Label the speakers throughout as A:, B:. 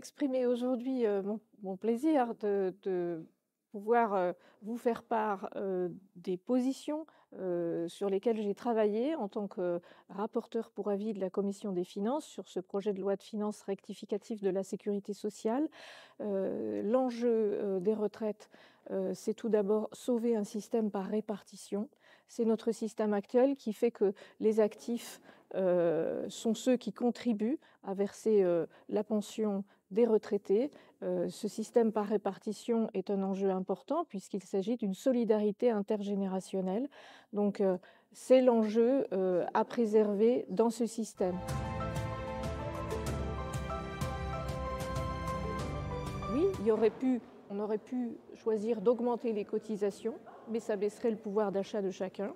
A: exprimer aujourd'hui mon plaisir de pouvoir vous faire part des positions sur lesquelles j'ai travaillé en tant que rapporteur pour avis de la Commission des finances sur ce projet de loi de finances rectificative de la sécurité sociale. L'enjeu des retraites, c'est tout d'abord sauver un système par répartition. C'est notre système actuel qui fait que les actifs sont ceux qui contribuent à verser la pension des retraités. Ce système par répartition est un enjeu important puisqu'il s'agit d'une solidarité intergénérationnelle. Donc, c'est l'enjeu à préserver dans ce système. Oui, on aurait pu choisir d'augmenter les cotisations, mais ça baisserait le pouvoir d'achat de chacun.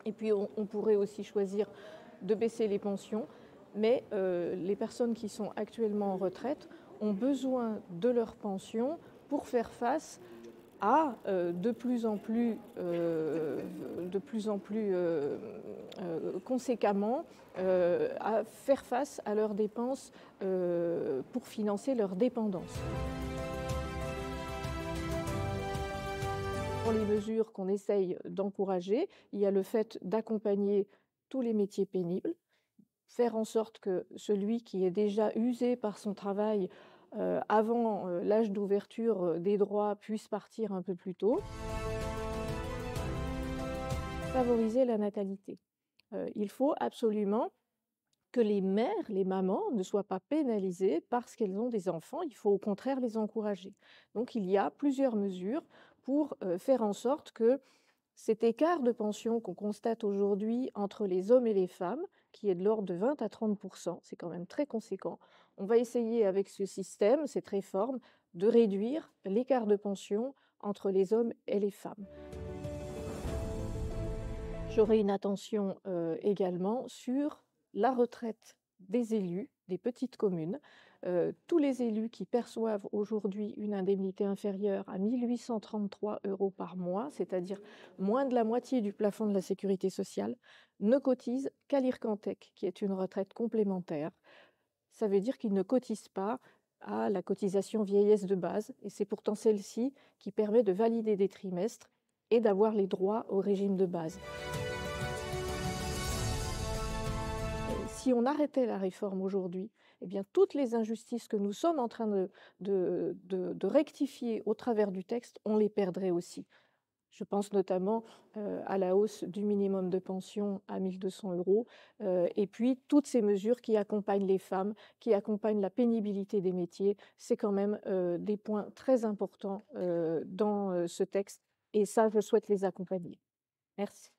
A: Et puis, on pourrait aussi choisir de baisser les pensions, mais les personnes qui sont actuellement en retraite ont besoin de leur pension pour faire face à de plus en plus conséquemment à faire face à leurs dépenses pour financer leur dépendance. Dans les mesures qu'on essaye d'encourager, il y a le fait d'accompagner tous les métiers pénibles, faire en sorte que celui qui est déjà usé par son travail avant l'âge d'ouverture des droits puisse partir un peu plus tôt. Favoriser la natalité. Il faut absolument que les mères, les mamans, ne soient pas pénalisées parce qu'elles ont des enfants. Il faut au contraire les encourager. Donc il y a plusieurs mesures pour faire en sorte que cet écart de pension qu'on constate aujourd'hui entre les hommes et les femmes, qui est de l'ordre de 20 à 30%, c'est quand même très conséquent. On va essayer avec ce système, cette réforme, de réduire l'écart de pension entre les hommes et les femmes. J'aurai une attention également sur la retraite des élus des petites communes. Tous les élus qui perçoivent aujourd'hui une indemnité inférieure à 1 833 € par mois, c'est-à-dire moins de la moitié du plafond de la sécurité sociale, ne cotisent qu'à l'Ircantec, qui est une retraite complémentaire. Ça veut dire qu'ils ne cotisent pas à la cotisation vieillesse de base, et c'est pourtant celle-ci qui permet de valider des trimestres et d'avoir les droits au régime de base. Si on arrêtait la réforme aujourd'hui, eh bien, toutes les injustices que nous sommes en train de rectifier au travers du texte, on les perdrait aussi. Je pense notamment à la hausse du minimum de pension à 1 200 €, et puis toutes ces mesures qui accompagnent les femmes, qui accompagnent la pénibilité des métiers. C'est quand même des points très importants dans ce texte, et ça, je souhaite les accompagner. Merci.